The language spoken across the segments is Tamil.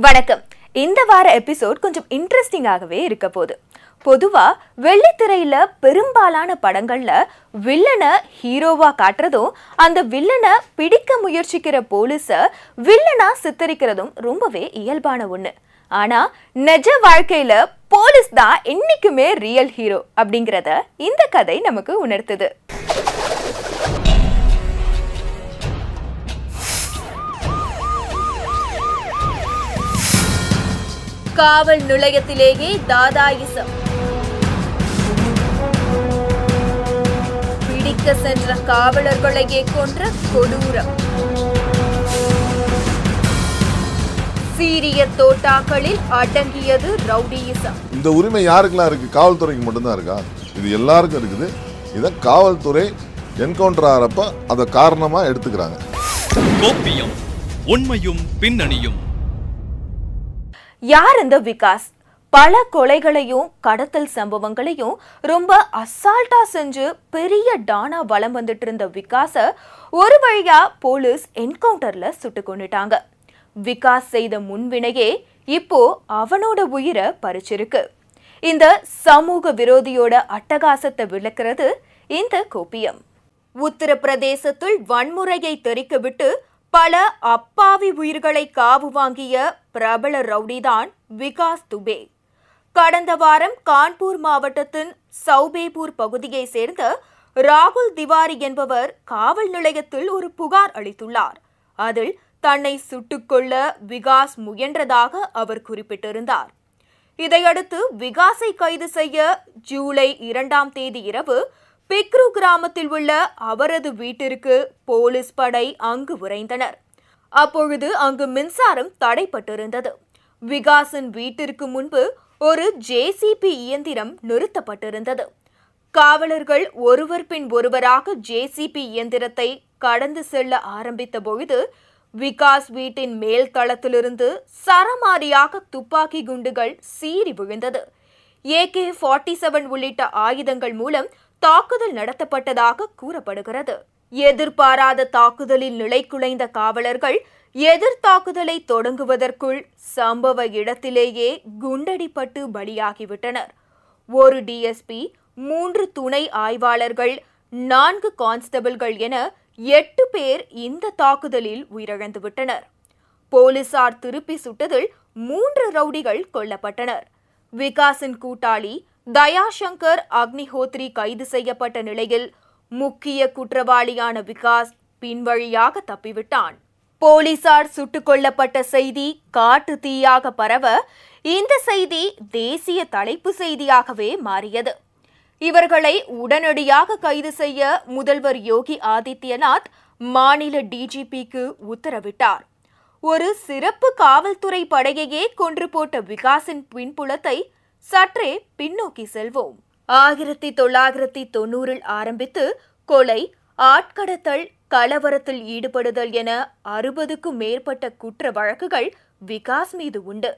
வணக்கம். இந்த வார எபிசோட் கொஞ்சம் இன்ட்ரெஸ்டிங்காகவே இருக்க போகுது. பொதுவா வெள்ளித்திரையில பெரும்பாலான படங்கள்ல வில்லனை ஹீரோவா காட்டுறதும் அந்த வில்லனை பிடிக்க முயற்சிக்கிற போலீஸ வில்லனா சித்தரிக்கிறதும் ரொம்பவே இயல்பான ஒண்ணு. ஆனா நிஜ வாழ்க்கையில போலீஸ் தான் என்னைக்குமே ரியல் ஹீரோ அப்படிங்கறத இந்த கதை நமக்கு உணர்த்துது. காவல் நிலையத்திலேயே தாதாயிசம். பிடிக்க சென்ற காவலர்களையே கொன்ற கொடூரம். சீரிய தோட்டாக்களில் அடங்கியது ரவுடியிசம். இந்த உரிமை யாருக்கெல்லாம் இருக்கு? காவல்துறைக்கு மட்டும்தான் இருக்கா? இது எல்லாருக்கும் இருக்குது. இதை காவல்துறை என்கவுண்டர் ஆறப்ப அதை காரணமா எடுத்துக்கிறாங்க. கோப்பியம், உண்மையும் பின்னணியும். யார் இந்த விகாஸ்? பல கொலைகளையும் கடத்தல் சம்பவங்களையும் ரொம்ப அசால்ட்டா செஞ்சு பெரிய டானா வலம் வந்துட்டு இருந்த விகாஸ ஒரு வழியா போலீஸ் என்கவுண்டர்ல சுட்டு கொண்டுட்டாங்க. விகாஸ் செய்த முன்வினையே இப்போ அவனோட உயிரை பறிச்சிருக்கு. இந்த சமூக விரோதியோட அட்டகாசத்தை விளக்குறது இந்த கோப்பியம். உத்தரப்பிரதேசத்தில் வன்முறையை தெரிக்க பல அப்பாவி உயிர்களை காவு வாங்கிய பிரபல ரவுடிதான் விகாஸ் துபே. கடந்த வாரம் கான்பூர் மாவட்டத்தின் சௌபேபூர் பகுதியை சேர்ந்த ராகுல் திவாரி என்பவர் காவல் நிலையத்தில் ஒரு புகார் அளித்துள்ளார். அதில் தன்னை சுட்டுக்கொள்ள விகாஸ் முயன்றதாக அவர் குறிப்பிட்டிருந்தார். இதையடுத்து விகாஸை கைது செய்ய ஜூலை 2ஆம் தேதி இரவு பிக்ரு கிராமத்தில் உள்ள அவரது வீட்டிற்கு போலீஸ் படை அங்கு விரைந்தனர். அப்பொழுது அங்கு மின்சாரம் தடைப்பட்டிருந்தது. விகாஸின் வீட்டிற்கு முன்பு ஒரு ஜேசிபி இயந்திரம் நிறுத்தப்பட்டிருந்தது. காவலர்கள் ஒருவர் பின் ஒருவராக ஜேசிபி இயந்திரத்தை கடந்து செல்ல ஆரம்பித்த பொழுது விகாஸ் வீட்டின் மேல் தளத்திலிருந்து சரமாரியாக துப்பாக்கி குண்டுகள் சீறி விழுந்தது. AK-47 உள்ளிட்ட ஆயுதங்கள் மூலம் தாக்குதல் நடத்தப்பட்டதாக கூறப்படுகிறது. எதிர்பாராத தாக்குதலில் நிலை குலைந்த காவலர்கள் எதிர் தாக்குதலை தொடங்குவதற்குள் சம்பவ இடத்திலேயே குண்டடிப்பட்டு பலியாகிவிட்டனர். ஒரு டிஎஸ்பி, 3 துணை ஆய்வாளர்கள், 4 கான்ஸ்டபிள்கள் என 8 பேர் இந்த தாக்குதலில் உயிரிழந்துவிட்டனர். போலீசார் திருப்பி சுட்டதில் 3 ரவுடிகள் கொல்லப்பட்டனர். விகாஸின் கூட்டாளி தயாசங்கர் அக்னிஹோத்ரி கைது செய்யப்பட்ட நிலையில் முக்கிய குற்றவாளியான விகாஸ் பின்வழியாக தப்பிவிட்டான். போலீசார் சுட்டுக் கொல்லப்பட்ட செய்தி காட்டு தீயாக பரவ இந்த செய்தி தேசிய தலைப்பு செய்தியாகவே மாறியது. இவர்களை உடனடியாக கைது செய்ய முதல்வர் யோகி ஆதித்யநாத் மாநில டிஜிபிக்கு உத்தரவிட்டார். ஒரு சிறப்பு காவல்துறை படையையே கொன்று போட்ட விகாஸின் பின்புலத்தை சற்றே பின்னோக்கி செல்வோம். 1990 ஆரம்பித்து கொலை, ஆட்கடத்தல், கலவரத்தில் ஈடுபடுதல் என 60க்கும் மேற்பட்ட குற்ற வழக்குகள் விகாஸ் மீது உண்டு.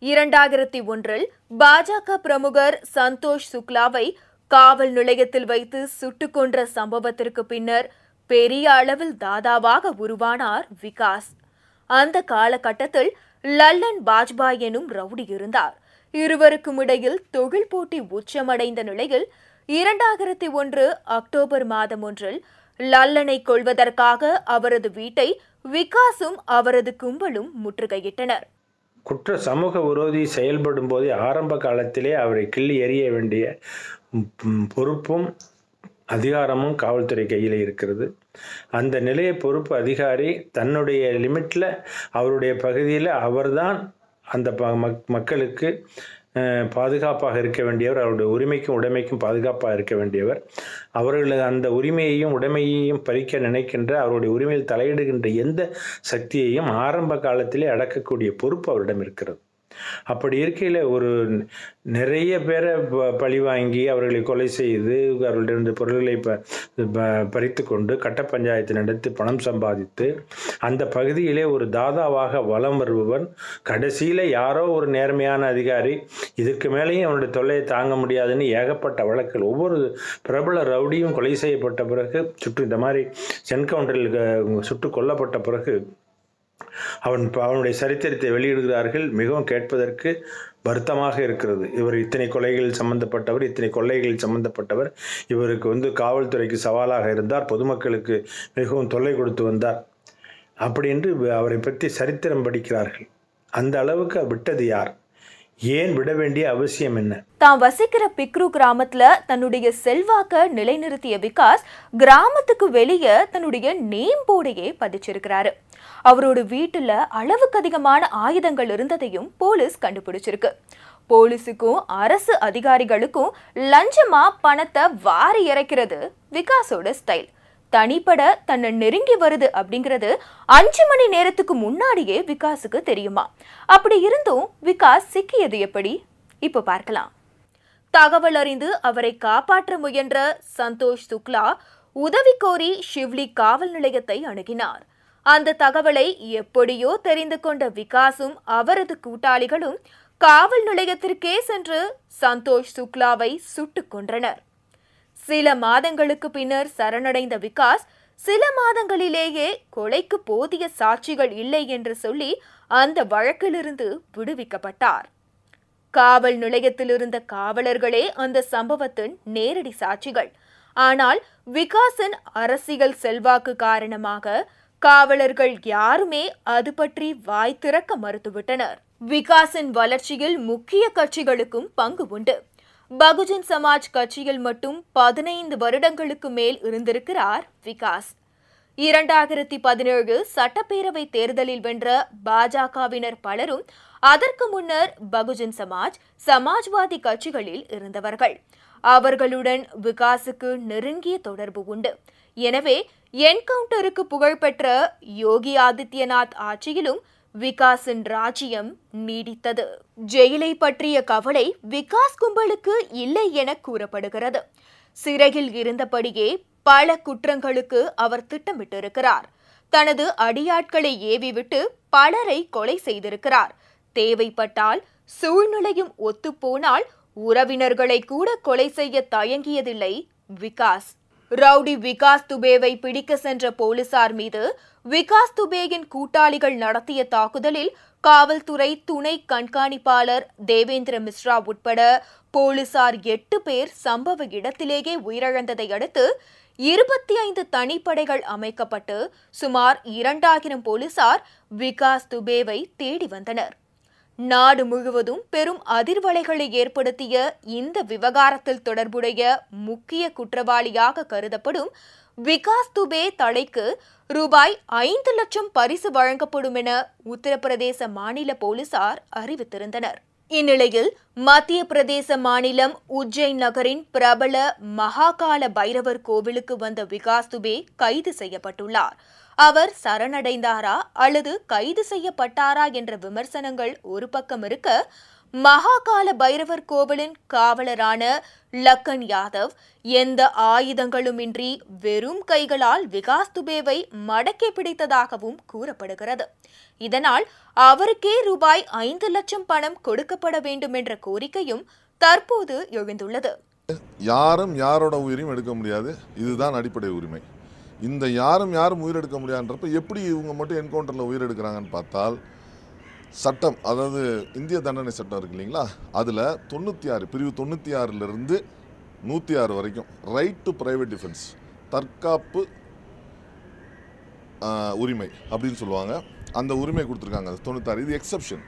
2001 பாஜக பிரமுகர் சந்தோஷ் சுக்லாவை காவல் நிலையத்தில் வைத்து சுட்டுக் கொன்ற சம்பவத்திற்கு பின்னர் பெரிய அளவில் தாதாவாக உருவானார் விகாஸ். அந்த காலகட்டத்தில் லல்லன் பாஜ்பாய் எனும் ரவுடி இருந்தார். இருவருக்கும் இடையில் தொழில் போட்டி உச்சமடைந்த நிலையில் 2001 அக்டோபர் மாதம் ஒன்றில் லல்லனை கொல்வதற்காக அவரது வீட்டை விகாஸும் அவரது கும்பலும் முற்றுகையிட்டனர். குற்ற சமூக விரோதி செயல்படும் போதே ஆரம்ப காலத்திலே அவரை கிள்ளி எறிய வேண்டிய பொறுப்பும் அதிகாரமும் காவல்துறை கையில் இருக்கிறது. அந்த நிலைய பொறுப்பு அதிகாரி தன்னுடைய லிமிட்டில் அவருடைய பகுதியில் அவர்தான் அந்த மக்களுக்கு பாதுகாப்பாக இருக்க வேண்டியவர். அவருடைய உரிமைக்கும் உடைமைக்கும் பாதுகாப்பாக இருக்க வேண்டியவர். அவர்கள் அந்த உரிமையையும் உடைமையையும் பறிக்க நினைக்கின்ற, அவருடைய உரிமையில் தலையிடுகின்ற எந்த சக்தியையும் ஆரம்ப காலத்திலே அடக்கக்கூடிய பொறுப்பு அவரிடம் இருக்கிறது. அப்படி இருக்கையில் ஒரு நிறைய பேரை பழி வாங்கி அவர்களை கொலை செய்து அவர்களிடம் பொருள்களை பறித்து கொண்டு கட்ட பஞ்சாயத்து நடத்தி பணம் சம்பாதித்து அந்த பகுதியிலே ஒரு தாதாவாக வலம் வருபவன் கடைசியில் யாரோ ஒரு நேர்மையான அதிகாரி இதற்கு மேலேயும் அவனுடைய தொல்லையை தாங்க முடியாதுன்னு ஏகப்பட்ட வழக்கில் ஒவ்வொரு பிரபல ரவுடியும் கொலை செய்யப்பட்ட பிறகு இந்த மாதிரி என்கவுண்டரில் சுட்டு கொல்லப்பட்ட பிறகு அவனுடைய சரித்திரத்தை வெளியிடுகிறார்கள். மிகவும் கேட்பதற்கு வருத்தமாக இருக்கிறது. இவர் இத்தனை கொலைகளில் சம்பந்தப்பட்டவர், இத்தனை கொள்ளைகளில் சம்பந்தப்பட்டவர், இவருக்கு காவல்துறைக்கு சவாலாக இருந்தார், பொதுமக்களுக்கு மிகவும் தொல்லை கொடுத்து வந்தார் அப்படி என்று அவரை பற்றி சரித்திரம் படிக்கிறார்கள். அந்த அளவுக்கு விட்டது யார்? ஏன் விட வேண்டிய அவசியம் என்ன? தான் வசிக்கிற பிக்ரு கிராமத்துல தன்னுடைய செல்வாக்க நிலைநிறுத்திய விகாஸ் கிராமத்துக்கு வெளியே தன்னுடைய நேம் போர்டையே பதிச்சிருக்கிறாரு. அவரோட வீட்டுல அளவுக்கு அதிகமான ஆயுதங்கள் இருந்ததையும் போலீஸ் கண்டுபிடிச்சிருக்கு. போலீஸுக்கும் அரசு அதிகாரிகளுக்கும் லஞ்சமா பணத்தை வாரி இறைக்கிறது விகாஸோட ஸ்டைல். தனிப்பட தன்னை நெருங்கி வருது அப்படிங்கிறது 5 மணி நேரத்துக்கு முன்னாடியே விகாஸுக்கு தெரியுமா? அப்படி இருந்தும் விகாஸ் சிக்கியது எப்படி? இப்ப பார்க்கலாம். தகவல் அறிந்து அவரை காப்பாற்ற முயன்ற சந்தோஷ் சுக்லா உதவி கோரி ஷிவ்லி காவல் நிலையத்தை அணுகினார். அந்த தகவலை எப்படியோ தெரிந்து கொண்ட விகாஸும் அவரது கூட்டாளிகளும் காவல் நிலையத்திற்கே சென்று சந்தோஷ் சுக்லாவை சுட்டுக் கொன்றனர். சில மாதங்களுக்கு பின்னர் சரணடைந்த விகாஸ் சில மாதங்களிலேயே கொலைக்கு போதிய சாட்சிகள் இல்லை என்று சொல்லி அந்த வழக்கிலிருந்து விடுவிக்கப்பட்டார். காவல் நிலையத்தில் இருந்த காவலர்களே அந்த சம்பவத்தின் நேரடி சாட்சிகள். ஆனால் விகாஸின் அரசியல் செல்வாக்கு காரணமாக காவலர்கள் யாருமே அது பற்றி வாய் திறக்க மறுத்துவிட்டனர். விகாஸின் வளர்ச்சியில் முக்கிய கட்சிகளுக்கும் பங்கு உண்டு. பகுஜன் சமாஜ் கட்சியில் மட்டும் 15 வருடங்களுக்கு மேல் இருந்திருக்கிறார் விகாஸ். 2017 சட்டப்பேரவை தேர்தலில் வென்ற பாஜகவினர் பலரும் அதற்கு முன்னர் பகுஜன் சமாஜ், சமாஜ்வாதி கட்சிகளில் இருந்தவர்கள். அவர்களுடன் விகாஸுக்கு நெருங்கிய தொடர்பு உண்டு. எனவே என்கவுண்டருக்கு புகழ்பெற்ற யோகி ஆதித்யநாத் ஆட்சியிலும் விகாஸின் ராஜ்யம் நீடித்தது. ஜெயிலை பற்றிய கவலை விகாஸ் கும்பலுக்கு இல்லை என கூறப்படுகிறது. சிறையில் இருந்தபடியே பல குற்றங்களுக்கு அவர் திட்டமிட்டிருக்கிறார். தனது அடியாட்களை ஏவிவிட்டு பலரை கொலை செய்திருக்கிறார். தேவைப்பட்டால் சூழ்நிலையும் ஒத்துப்போனால் உறவினர்களை கூட கொலை செய்ய தயங்கியதில்லை விகாஸ். ரவுடி விகாஸ் துபேவை பிடிக்க சென்ற போலீசார் மீது விகாஸ் துபேயின் கூட்டாளிகள் நடத்திய தாக்குதலில் காவல்துறை துணை கண்காணிப்பாளர் தேவேந்திர மிஸ்ரா உட்பட போலீசார் 8 பேர் சம்பவ இடத்திலேயே உயிரிழந்ததை அடுத்து 25 தனிப்படைகள் அமைக்கப்பட்டு சுமார் 2000 போலீசார் விகாஸ் துபேவை தேடி வந்தனர். நாடு முழுவதும் பெரும் அதிர்வலைகளை ஏற்படுத்திய இந்த விவகாரத்தில் தொடர்புடைய முக்கிய குற்றவாளியாக கருதப்படும் விகாஸ் துபே தலைக்கு ரூபாய் 5 லட்சம் பரிசு வழங்கப்படும் என உத்தரப்பிரதேச மாநில போலீசார் அறிவித்திருந்தனர். இந்நிலையில் மத்திய பிரதேச மாநிலம் உஜ்ஜைன் நகரின் பிரபல மகாகால பைரவர் கோவிலுக்கு வந்த விகாஸ் துபே கைது செய்யப்பட்டுள்ளார். அவர் சரணடைந்தாரா அல்லது கைது செய்யப்பட்டாரா என்ற விமர்சனங்கள் ஒரு பக்கம் இருக்க, மகாகால பைரவர் கோவிலின் காவலரான லக்கன் யாதவ் எந்த ஆயுதங்களுமின்றி வெறும் கைகளால் விகாஸ் துபேவை மடக்கி பிடித்ததாகவும் கூறப்படுகிறது. இதனால் அவருக்கே ரூபாய் 5 லட்சம் பணம் கொடுக்கப்பட வேண்டும் என்ற கோரிக்கையும் தற்போது எழுந்துள்ளது. யாரும் யாரோட உயிரையும் எடுக்க முடியாது, இதுதான் அடிப்படை உரிமை. இந்த யாரும் உயிரெடுக்க முடியாதுன்றப்ப எப்படி இவங்க மட்டும் என்கவுண்டரில் உயிரெடுக்கிறாங்கன்னு பார்த்தால், சட்டம், அதாவது இந்திய தண்டனை சட்டம் இருக்கு இல்லைங்களா, அதில் 96 பிரிவு 96லிருந்து 106 வரைக்கும் ரைட் டு ப்ரைவேட் டிஃபென்ஸ், தற்காப்பு உரிமை அப்படின்னு சொல்லுவாங்க. அந்த உரிமை கொடுத்துருக்காங்க. 96 இது எக்ஸப்ஷன்.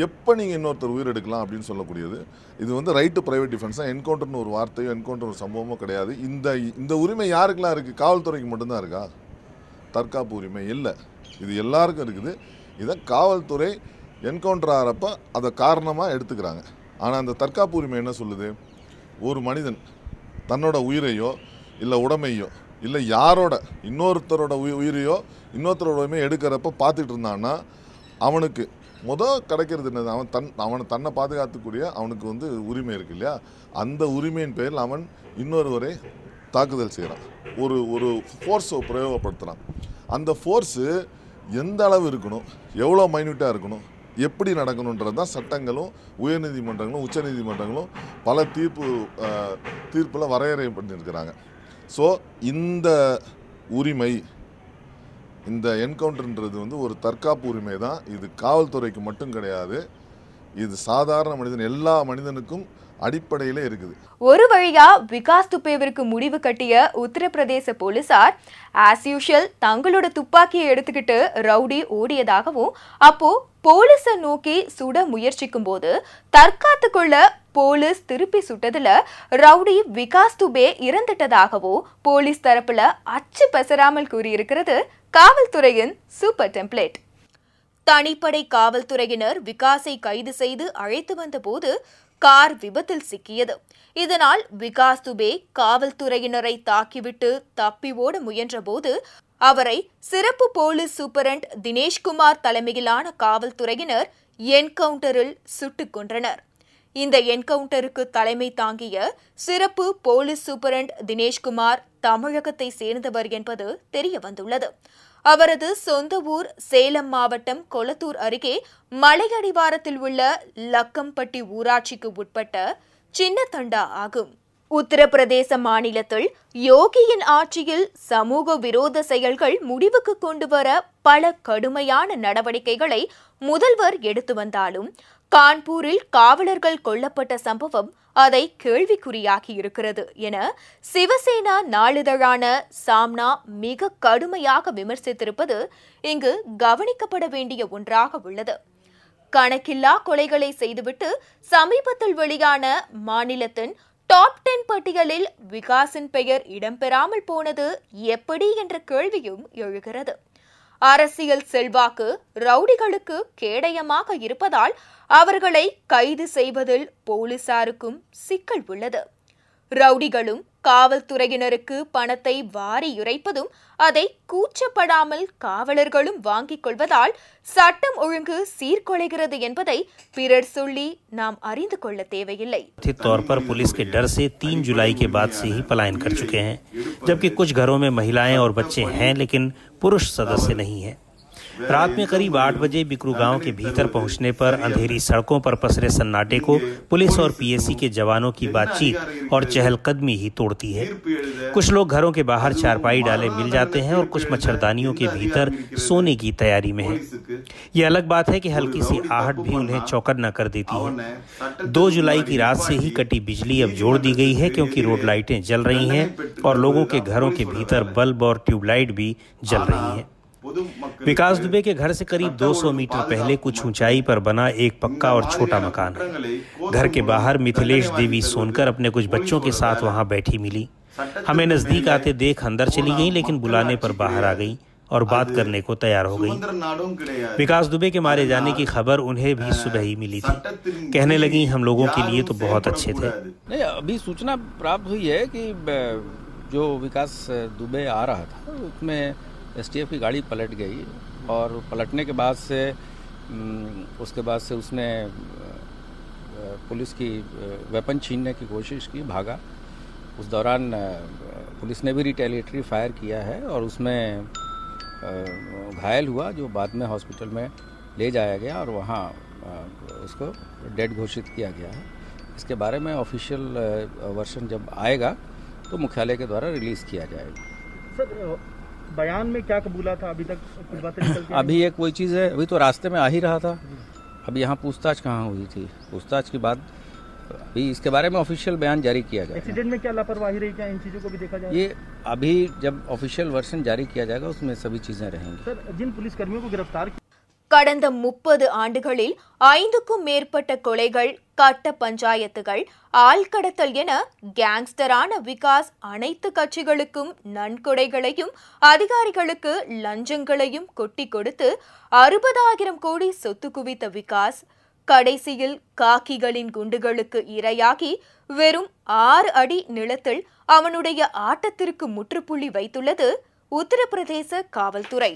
எப்போ நீங்கள் இன்னொருத்தர் உயிர் எடுக்கலாம் அப்படின்னு சொல்லக்கூடியது. இது ரைட் டு ப்ரைவேட் டிஃபென்ஸ் தான். என்கவுண்டர்னு ஒரு வார்த்தையோ என்கவுண்டர் ஒரு சம்பவமோ கிடையாது. இந்த உரிமை யாருக்கெல்லாம் இருக்குது? காவல்துறைக்கு மட்டும்தான் இருக்கா? தற்காப்பு உரிமை இல்லை, இது எல்லாருக்கும் இருக்குது. இதை காவல்துறை என்கவுண்டர் ஆகிறப்ப அதை காரணமாக எடுத்துக்கிறாங்க. ஆனால் அந்த தற்காப்பு உரிமை என்ன சொல்லுது? ஒரு மனிதன் தன்னோட உயிரையோ இல்லை உடமையோ இல்லை யாரோட இன்னொருத்தரோட உயிரையோ இன்னொருத்தரோட உரிமையை எடுக்கிறப்ப பார்த்துட்டு இருந்தான்னா அவனுக்கு கிடைக்கிறது என்னது? அவனை தன்னை பாதுகாத்துக்கூடிய அவனுக்கு உரிமை இருக்கு இல்லையா, அந்த உரிமையின் பேரில் அவன் இன்னொருவரை தாக்குதல் செய்கிறான், ஒரு ஃபோர்ஸை பிரயோகப்படுத்துகிறான். அந்த ஃபோர்ஸு எந்த அளவு இருக்கணும், எவ்வளோ மைன்யூட்டாக இருக்கணும், எப்படி நடக்கணுன்றது தான் சட்டங்களும் உயர்நீதிமன்றங்களும் உச்சநீதிமன்றங்களும் பல தீர்ப்பில் வரையறை பண்ணியிருக்கிறாங்க. ஸோ இந்த உரிமை இந்த என்கவுண்டர்ன்றது வந்து ஒரு தற்காப்பு உரிமை தான். இது காவல்துறைக்கு மட்டும் கிடையாது, இது சாதாரண மனிதன் எல்லா மனிதனுக்கும் அடிப்படையிலே இருக்குது. ஒரு வழியா விகாஸ் துபேவிற்கு முடிவு கட்டிய உத்தரப்பிரதேச போலீசார் ஆஸ் யூஷுவல் தங்களோட துப்பாக்கியை எடுத்துக்கிட்டு ரவுடி ஓடியதாகவும், அப்போ போலீஸை நோக்கி சுட முயற்சிக்கும் போது தற்காத்து கொள்ள போலீஸ் திருப்பி சுட்டதுல ரவுடி விகாஸ் துபே இறந்துட்டதாகவும் போலீஸ் தரப்புல அச்சு பெசராமல் கூறியிருக்கிறது காவல்துறையின் சூப்பர் டெம்ப்ளேட். தனிப்படை காவல்துறையினர் விகாஸை கைது செய்து அழைத்து வந்த போது கார் விபத்தில் சிக்கியது. இதனால் விகாஸ் துபே காவல்துறையினரை தாக்கிவிட்டு தப்பி ஓட முயன்றபோது அவரை சிறப்பு போலீஸ் சூப்பரண்ட் தினேஷ்குமார் தலைமையிலான காவல்துறையினர் என்கவுண்டரில் சுட்டுக் கொன்றனர். இந்த என்கவுண்டருக்கு தலைமை தாங்கிய சிறப்பு போலீஸ் சூப்பரண்ட் தினேஷ்குமார் தமிழகத்தை சேர்ந்தவர் என்பது தெரிய வந்துள்ளது. அவரது சொந்த ஊர் சேலம் மாவட்டம் கொளத்தூர் அருகே மலையடிவாரத்தில் உள்ள லக்கம்பட்டி ஊராட்சிக்கு உட்பட்ட சின்னதண்டா ஆகும். உத்தரப்பிரதேச மாநிலத்தில் யோகியின் ஆட்சியில் சமூக விரோத செயல்கள் முடிவுக்கு கொண்டு வர பல கடுமையான நடவடிக்கைகளை முதல்வர் எடுத்து வந்தாலும் கான்பூரில் காவலர்கள் கொல்லப்பட்ட சம்பவம் அதை கேள்விக்குறியாகி இருக்கிறது என சிவசேனா நாளிதழான சாம்னா மிக கடுமையாக விமர்சித்திருப்பது இங்கு கவனிக்கப்பட வேண்டிய ஒன்றாக உள்ளது. கணக்கில்லா கொலைகளை செய்துவிட்டு சமீபத்தில் வெளியான மாநிலத்தின் டாப் 10 பட்டியலில் விகாஸின் பெயர் இடம்பெறாமல் போனது எப்படி என்ற கேள்வியும் எழுகிறது. அரசியல் செல்வாக்கு ரவுடிகளுக்கு கேடயமாக இருப்பதால் அவர்களை கைது செய்வதில் போலீசாருக்கும் சிக்கல் உள்ளது. ரவுடிகளும் காவல்துறையினருக்கு பணத்தை வாரி இறைப்பதும் அதை கூச்சப்படாமல் காவலர்களும் வாங்கிக் கொள்வதால் சட்டம் ஒழுங்கு சீர்குலைகிறது என்பதை பிறர் சொல்லி நாம் அறிந்து கொள்ள தேவையில்லை. कथित तौर पर पुलिस के डर से 3 जुलाई के बाद से ही पलायन कर चुके हैं, जबकि कुछ घरों में महिलाएं और बच्चे हैं लेकिन पुरुष सदस्य नहीं हैं। रात में करीब 8 बजे बिकरू गांव के भीतर पहुंचने पर अंधेरी सड़कों पर पसरे सन्नाटे को पुलिस और पीएसी के जवानों की बातचीत और चहलकदमी ही तोड़ती है। कुछ लोग घरों के बाहर चारपाई डाले मिल जाते हैं और कुछ मच्छरदानियों के भीतर सोने की तैयारी में है। ये अलग बात है कि हल्की सी आहट भी उन्हें चौकन्ना कर देती है। 2 जुलाई की रात से ही कटी बिजली अब जोड़ दी गई है, क्योंकि रोड लाइटें जल रही हैं और लोगों के घरों के भीतर बल्ब और ट्यूबलाइट भी जल रही हैं। विकास दुबे के घर से करीब 200 मीटर पहले कुछ ऊंचाई पर बना एक पक्का और छोटा मकान है। घर के बाहर मिथिलेश देवी सोनकर अपने कुछ बच्चों के साथ वहां बैठी मिली। हमें नजदीक आते देख अंदर चली गई, लेकिन बुलाने पर बाहर आ गई और बात करने को तैयार हो गई। विकास दुबे के मारे जाने की खबर उन्हें भी सुबह ही मिली थी। कहने लगी, हम लोगों के लिए तो बहुत अच्छे थे। नहीं, अभी सूचना प्राप्त हुई है कि जो विकास दुबे आ रहा था उसमें एसटीएफ की गाड़ी पलट गई और पलटने के बाद से उसके बाद से उसने पुलिस की वेपन छीनने की कोशिश की, भागा। उस दौरान पुलिस ने भी रिटेलिएटरी फायर किया है और उसमें घायल हुआ, जो बाद में हॉस्पिटल में ले जाया गया और वहाँ उसको डेड घोषित किया गया है। इसके बारे में ऑफिशियल वर्जन जब आएगा तो मुख्यालय के द्वारा रिलीज़ किया जाएगा। सर, बयान में क्या कबूला था? अभी तक कुछ बातें निकल के अभी एक वही चीज़ है, अभी तो रास्ते में आ ही रहा था। अभी यहाँ पूछताछ कहाँ हुई थी? पूछताछ के बाद अभी इसके बारे में ऑफिशियल बयान जारी किया जाएगा। एक्सीडेंट में क्या लापरवाही रही, क्या इन चीज़ों को भी देखा जाएगा? ये अभी जब ऑफिशियल वर्जन जारी किया जाएगा उसमें सभी चीज़ें रहेंगी। सर, जिन पुलिसकर्मियों को गिरफ्तार கடந்த 30 ஆண்டுகளில் 5க்கும் மேற்பட்ட கொலைகள், கட்ட பஞ்சாயத்துகள், ஆள்கடத்தல் என கேங்ஸ்டரான விகாஸ் அனைத்து கட்சிகளுக்கும் நன்கொடைகளையும் அதிகாரிகளுக்கு லஞ்சங்களையும் கொட்டி கொடுத்து 60,000 கோடி சொத்து குவித்த விகாஸ் கடைசியில் காக்கிகளின் குண்டுகளுக்கு இரையாகி வெறும் 6 அடி நிலத்தில் அவனுடைய ஆட்டத்திற்கு முற்றுப்புள்ளி வைத்துள்ளது உத்தரப்பிரதேச காவல்துறை.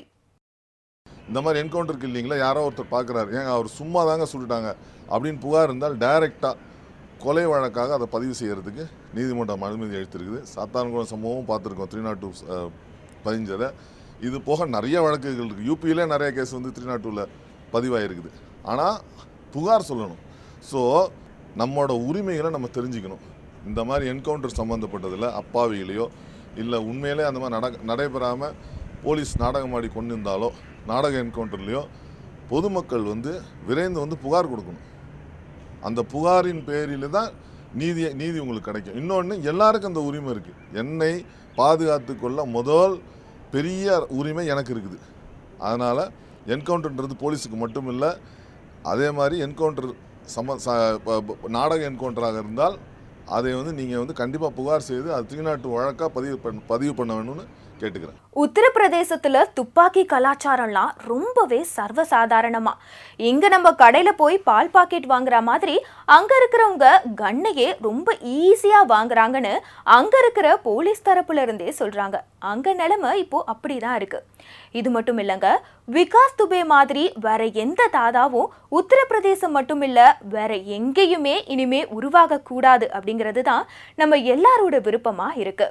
இந்த மாதிரி என்கவுண்டர் கில்லிங்கில் யாரோ ஒருத்தர் பார்க்குறாரு, ஏங்க அவர் சும்மா தாங்க சுட்டுட்டாங்க அப்படின்னு புகார் இருந்தால் டைரெக்டாக கொலை வழக்காக அதை பதிவு செய்கிறதுக்கு நீதிமன்றம் அனுமதி அளித்திருக்குது. சாத்தான்குளம் சம்பவமும் பார்த்துருக்கோம், 302 பதிஞ்சதை. இது போக நிறைய வழக்குகள் இருக்குது. யூபியிலே நிறைய கேஸ் வந்து 302ல் பதிவாகிருக்குது. ஆனால் புகார் சொல்லணும். ஸோ நம்மளோட உரிமைகளை நம்ம தெரிஞ்சுக்கணும். இந்த மாதிரி என்கவுண்டர் சம்மந்தப்பட்டதில் அப்பாவிகளையோ இல்லை உண்மையிலே அந்த மாதிரி நடைபெறாமல் போலீஸ் நாடகமாடி கொண்டு இருந்தாலோ நாடக என்கவுண்டர்லேயோ பொதுமக்கள் வந்து விரைந்து வந்து புகார் கொடுக்கணும். அந்த புகாரின் பேரில் தான் நீதி உங்களுக்கு கிடைக்கும். இன்னொன்று, எல்லாருக்கும் அந்த உரிமை இருக்குது. என்னை பாதுகாத்து கொள்ள முதல் பெரிய உரிமை எனக்கு இருக்குது. அதனால் என்கவுண்டர்ன்றது போலீஸுக்கு மட்டும் இல்லை, அதே மாதிரி என்கவுண்டர் நாடக என்கவுண்டராக இருந்தால் அதை வந்து நீங்கள் வந்து கண்டிப்பாக புகார் செய்து அது தீநாட்டு வழக்காக பதிவு பண்ண வேணும்னு கேட்டுக்கிறேன். உத்தரப்பிரதேசத்துல துப்பாக்கி கலாச்சாரம்லாம் ரொம்பவே சர்வசாதாரணமா. இங்க நம்ம கடையில போய் பால் பாக்கெட் வாங்குற மாதிரி அங்க இருக்கிறவங்க கண்ணையே ரொம்ப ஈஸியா வாங்குறாங்கன்னு அங்க இருக்கிற போலீஸ் தரப்புல இருந்தே சொல்றாங்க. அங்க நிலைமை இப்போ அப்படிதான் இருக்கு. இது மட்டும் இல்லைங்க, விகாஸ் துபே மாதிரி வேற எந்த தாதாவும் உத்தரப்பிரதேசம் மட்டும் இல்ல வேற எங்கேயுமே இனிமே உருவாக கூடாது அப்படிங்கிறது தான் நம்ம எல்லாரோட விருப்பமா இருக்கு.